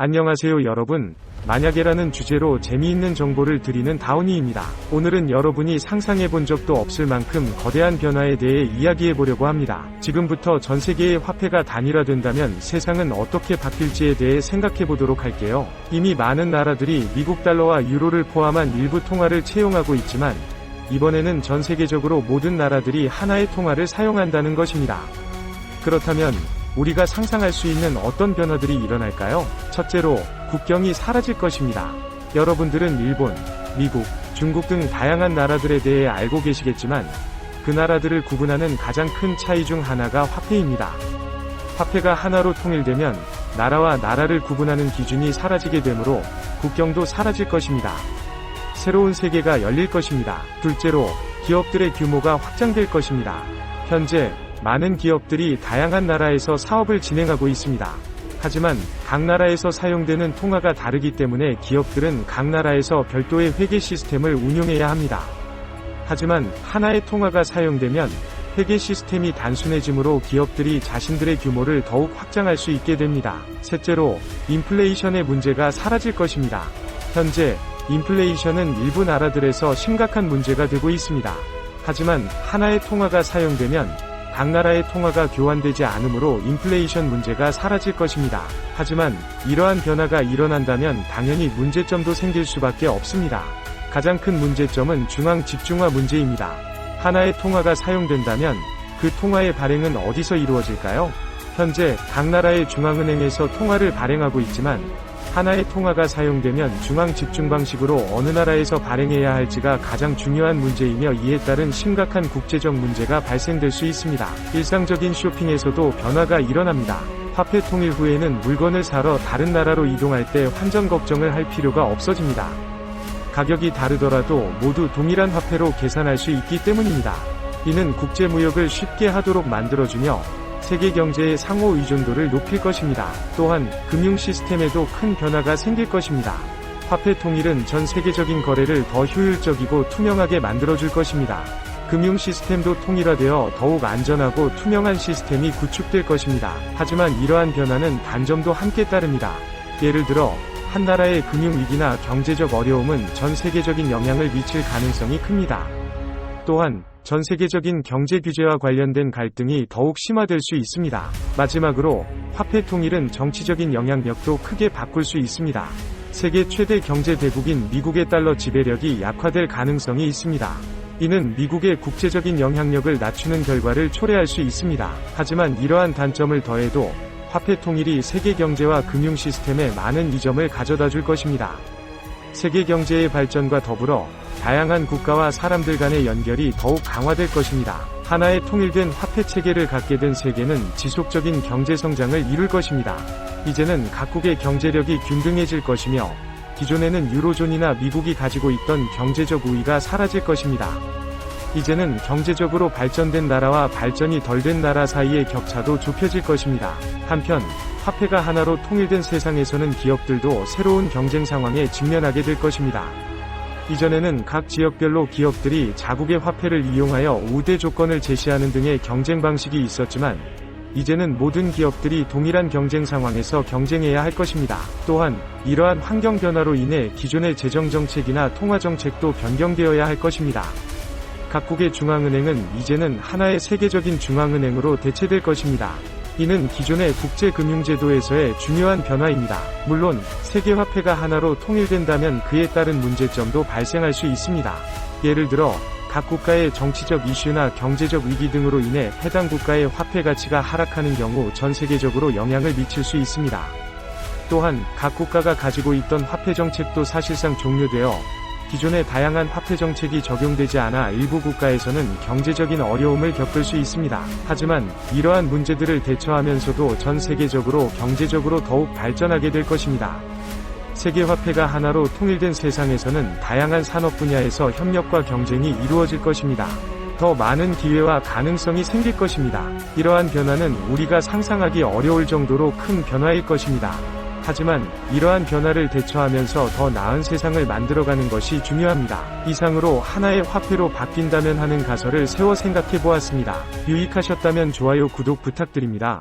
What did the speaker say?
안녕하세요 여러분. 만약에라는 주제로 재미있는 정보를 드리는 다운이입니다. 오늘은 여러분이 상상해본 적도 없을 만큼 거대한 변화에 대해 이야기해보려고 합니다. 지금부터 전 세계의 화폐가 단일화된다면 세상은 어떻게 바뀔지에 대해 생각해보도록 할게요. 이미 많은 나라들이 미국 달러와 유로를 포함한 일부 통화를 채용하고 있지만 이번에는 전 세계적으로 모든 나라들이 하나의 통화를 사용한다는 것입니다. 그렇다면 우리가 상상할 수 있는 어떤 변화들이 일어날까요? 첫째로, 국경이 사라질 것입니다. 여러분들은 일본, 미국, 중국 등 다양한 나라들에 대해 알고 계시겠지만 그 나라들을 구분하는 가장 큰 차이 중 하나가 화폐입니다. 화폐가 하나로 통일되면 나라와 나라를 구분하는 기준이 사라지게 되므로 국경도 사라질 것입니다. 새로운 세계가 열릴 것입니다. 둘째로, 기업들의 규모가 확장될 것입니다. 현재 많은 기업들이 다양한 나라에서 사업을 진행하고 있습니다. 하지만 각 나라에서 사용되는 통화가 다르기 때문에 기업들은 각 나라에서 별도의 회계 시스템을 운용해야 합니다. 하지만 하나의 통화가 사용되면 회계 시스템이 단순해지므로 기업들이 자신들의 규모를 더욱 확장할 수 있게 됩니다. 셋째로, 인플레이션의 문제가 사라질 것입니다. 현재 인플레이션은 일부 나라들에서 심각한 문제가 되고 있습니다. 하지만 하나의 통화가 사용되면 각 나라의 통화가 교환되지 않으므로 인플레이션 문제가 사라질 것입니다. 하지만 이러한 변화가 일어난다면 당연히 문제점도 생길 수밖에 없습니다. 가장 큰 문제점은 중앙 집중화 문제입니다. 하나의 통화가 사용된다면 그 통화의 발행은 어디서 이루어질까요? 현재 각 나라의 중앙은행에서 통화를 발행하고 있지만 하나의 통화가 사용되면 중앙 집중 방식으로 어느 나라에서 발행해야 할지가 가장 중요한 문제이며 이에 따른 심각한 국제적 문제가 발생될 수 있습니다. 일상적인 쇼핑에서도 변화가 일어납니다. 화폐 통일 후에는 물건을 사러 다른 나라로 이동할 때 환전 걱정을 할 필요가 없어집니다. 가격이 다르더라도 모두 동일한 화폐로 계산할 수 있기 때문입니다. 이는 국제무역을 쉽게 하도록 만들어주며 세계 경제의 상호 의존도를 높일 것입니다. 또한 금융 시스템에도 큰 변화가 생길 것입니다. 화폐 통일은 전 세계적인 거래를 더 효율적이고 투명하게 만들어줄 것입니다. 금융 시스템도 통일화되어 더욱 안전하고 투명한 시스템이 구축될 것입니다. 하지만 이러한 변화는 단점도 함께 따릅니다. 예를 들어 한 나라의 금융위기나 경제적 어려움은 전 세계적인 영향을 미칠 가능성이 큽니다. 또한 전 세계적인 경제 규제와 관련된 갈등이 더욱 심화될 수 있습니다. 마지막으로, 화폐 통일은 정치적인 영향력도 크게 바꿀 수 있습니다. 세계 최대 경제 대국인 미국의 달러 지배력이 약화될 가능성이 있습니다. 이는 미국의 국제적인 영향력을 낮추는 결과를 초래할 수 있습니다. 하지만 이러한 단점을 더해도 화폐 통일이 세계 경제와 금융 시스템에 많은 이점을 가져다 줄 것입니다. 세계 경제의 발전과 더불어 다양한 국가와 사람들 간의 연결이 더욱 강화될 것입니다. 하나의 통일된 화폐 체계를 갖게 된 세계는 지속적인 경제 성장을 이룰 것입니다. 이제는 각국의 경제력이 균등해질 것이며 기존에는 유로존이나 미국이 가지고 있던 경제적 우위가 사라질 것입니다. 이제는 경제적으로 발전된 나라와 발전이 덜 된 나라 사이의 격차도 좁혀질 것입니다. 한편 화폐가 하나로 통일된 세상에서는 기업들도 새로운 경쟁 상황에 직면하게 될 것입니다. 이전에는 각 지역별로 기업들이 자국의 화폐를 이용하여 우대 조건을 제시하는 등의 경쟁 방식이 있었지만 이제는 모든 기업들이 동일한 경쟁 상황에서 경쟁해야 할 것입니다. 또한 이러한 환경 변화로 인해 기존의 재정 정책이나 통화 정책도 변경되어야 할 것입니다. 각국의 중앙은행은 이제는 하나의 세계적인 중앙은행으로 대체될 것입니다. 이는 기존의 국제금융제도에서의 중요한 변화입니다. 물론 세계화폐가 하나로 통일된다면 그에 따른 문제점도 발생할 수 있습니다. 예를 들어 각 국가의 정치적 이슈나 경제적 위기 등으로 인해 해당 국가의 화폐 가치가 하락하는 경우 전 세계적으로 영향을 미칠 수 있습니다. 또한 각 국가가 가지고 있던 화폐 정책도 사실상 종료되어 기존의 다양한 화폐 정책이 적용되지 않아 일부 국가에서는 경제적인 어려움을 겪을 수 있습니다. 하지만 이러한 문제들을 대처하면서도 전 세계적으로 경제적으로 더욱 발전하게 될 것입니다. 세계 화폐가 하나로 통일된 세상에서는 다양한 산업 분야에서 협력과 경쟁이 이루어질 것입니다. 더 많은 기회와 가능성이 생길 것입니다. 이러한 변화는 우리가 상상하기 어려울 정도로 큰 변화일 것입니다. 하지만 이러한 변화를 대처하면서 더 나은 세상을 만들어가는 것이 중요합니다. 이상으로 하나의 화폐로 바뀐다면 하는 가설을 세워 생각해 보았습니다. 유익하셨다면 좋아요, 구독 부탁드립니다.